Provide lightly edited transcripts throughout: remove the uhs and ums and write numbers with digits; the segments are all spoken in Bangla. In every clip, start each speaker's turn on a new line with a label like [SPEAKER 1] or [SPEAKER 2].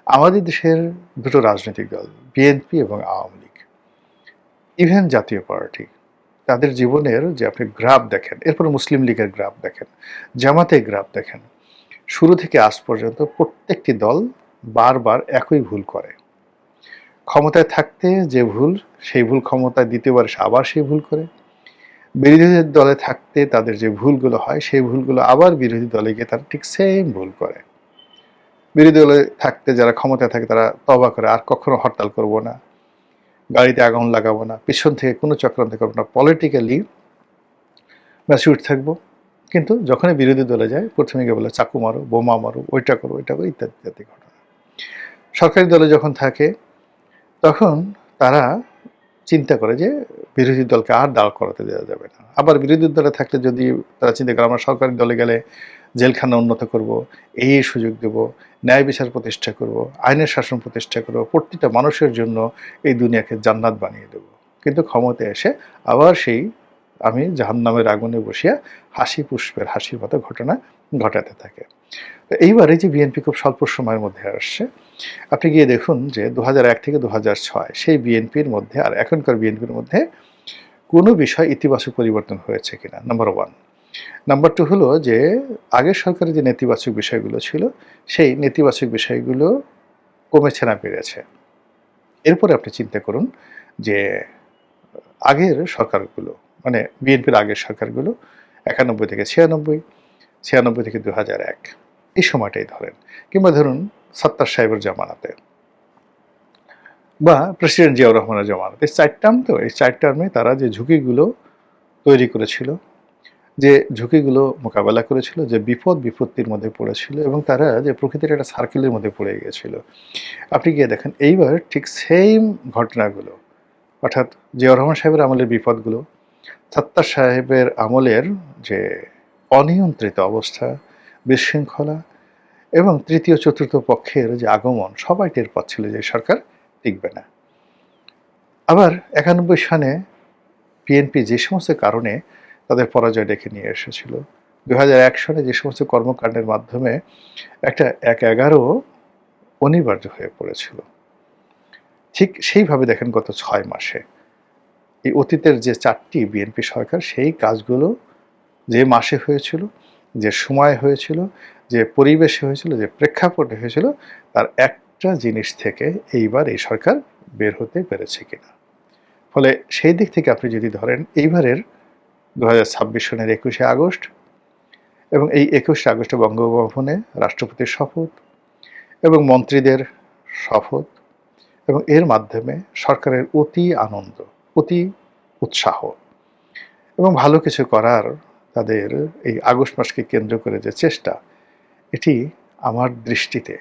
[SPEAKER 1] আমাদের দেশের দুটো রাজনৈতিক দল বিএনপি এবং আওয়ামী লীগ, ইভেন জাতীয় পার্টি, তাদের জীবনের যে আপনি গ্রাফ দেখেন, এরপর মুসলিম লীগের গ্রাফ দেখেন, জামাতের গ্রাফ দেখেন, শুরু থেকে আজ পর্যন্ত প্রত্যেকটি দল বারবার একই ভুল করে। ক্ষমতায় থাকতে যে ভুল, সেই ভুল ক্ষমতায় দ্বিতীয়বার এসে আবার সেই ভুল করে। বিরোধী দলে থাকতে তাদের যে ভুলগুলো হয়, সেই ভুলগুলো আবার বিরোধী দলে গিয়ে তারা ঠিক সেম ভুল করে। বিরোধী দলে থাকতে যারা ক্ষমতায় থাকে তারা তওবা করে, আর কখনো হরতাল করব না, গাড়িতে আগুন লাগাবো না, পিছন থেকে কোনো চক্রান্ত করবো না, পলিটিক্যালি ম্যাচিউর থাকবো। কিন্তু যখনই বিরোধী দলে যায়, প্রথমে গিয়ে বলে চাকু মারো, বোমা মারো, ওইটা করো ইত্যাদি ইত্যাদি ঘটনা। সরকারি দলে যখন থাকে তখন তারা চিন্তা করে যে বিরোধী দলকে আর দাঁড় করাতে দেওয়া যাবে না। আবার বিরোধী দলে থাকলে যদি তারা চিন্তা করে আমরা সরকারি দলে গেলে জেলখানা উন্নত করব, এই সুযোগ দেব, ন্যায় বিচার প্রতিষ্ঠা করব, আইনের শাসন প্রতিষ্ঠা করব, প্রতিটা মানুষের জন্য এই দুনিয়াকে জান্নাত বানিয়ে দেব। কিন্তু ক্ষমতায় এসে আবার সেই আমি জাহান্নামের আগুনে বসিয়া হাসি পুষ্পের হাসির মতো ঘটনা ঘটাতে থাকে। তো এইবারে যে বিএনপি খুব স্বল্প সময়ের মধ্যে আসছে, আপনি গিয়ে দেখুন যে 2001 থেকে 2006 সেই বিএনপির মধ্যে আর এখনকার বিএনপির মধ্যে কোনো বিষয় ইতিবাচক পরিবর্তন হয়েছে কিনা, নাম্বার 1। নাম্বার 2 হলো যে আগের সরকারের যে নেতিবাচক বিষয়গুলো ছিল, সেই নেতিবাচক বিষয়গুলো কমেছে না বেড়েছে। এরপরে আপনি চিন্তা করুন যে আগের সরকারগুলো, মানে বিএনপির আগের সরকারগুলো 91 থেকে 96, 96 থেকে 2001, এই সময়টাই ধরেন, কিংবা ধরুন সাত্তার সাহেবের জামানাতে বা প্রেসিডেন্ট জিয়াউর রহমানের জামানাতে, 4 টার্ম তো, এই 4 টার্মে তারা যে ঝুঁকিগুলো তৈরি করেছিল, যে ঝুঁকিগুলো মোকাবেলা করেছিল, যে বিপদ বিপত্তির মধ্যে পড়েছিল, এবং তারা যে প্রকৃতির একটা সার্কেলের মধ্যে পড়ে গিয়েছিল। আপনি গিয়ে দেখেন এইবার ঠিক সেম ঘটনাগুলো, অর্থাৎ জিয়াউর রহমান সাহেবের আমলের বিপদগুলো, সাত্তার সাহেবের আমলের যে অনিয়ন্ত্রিত অবস্থা, বিশৃঙ্খলা, এবং তৃতীয় চতুর্থ পক্ষের যে আগমন, সবাই টের পাচ্ছিল যে সরকার টিকবে না। আবার 91 সালে বিএনপি যে সমস্ত কারণে তাদের পরাজয় ডেকে নিয়ে এসেছিল, 2001 সালে যে সমস্ত কর্মকাণ্ডের মাধ্যমে একটা 1-11 অনিবার্য হয়ে পড়েছিল, ঠিক সেইভাবে দেখেন গত 6 মাসে এই অতীতের যে 4টি বিএনপি সরকার, সেই কাজগুলো যে মাসে হয়েছিল, যে সময় হয়েছিল, যে পরিবেশে হয়েছিল, যে প্রেক্ষাপটে হয়েছিল, তার একটা জিনিস থেকে এইবার এই সরকার বের হতে পেরেছে কিনা। ফলে সেই দিক থেকে আপনি যদি ধরেন এইবারের 2026 সনের 21শে আগস্ট, এবং এই 21শে আগস্টে বঙ্গভবনে রাষ্ট্রপতির শপথ এবং মন্ত্রীদের শপথ, এবং এর মাধ্যমে সরকারের অতি আনন্দ, অতি উৎসাহ, এবং ভালো কিছু করার তাদের এই আগস্ট মাসকে কেন্দ্র করে যে চেষ্টা, এটি আমার দৃষ্টিতে,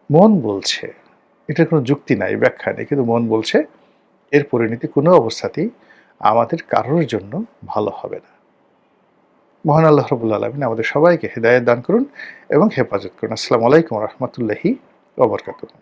[SPEAKER 1] মন বলছে, এটার কোনো যুক্তি নাই, ব্যাখ্যা নেই, কিন্তু মন বলছে এর পরিণতি কোনো অবস্থাতেই আমাদের কারোর জন্য ভালো হবে না। মহান আল্লাহ রাব্বুল আলামিন আমাদের সবাইকে হেদায়েত দান করুন এবং হেফাজত করুন। আসসালামু আলাইকুম ওয়া রাহমাতুল্লাহি ওয়া বারাকাতুহু।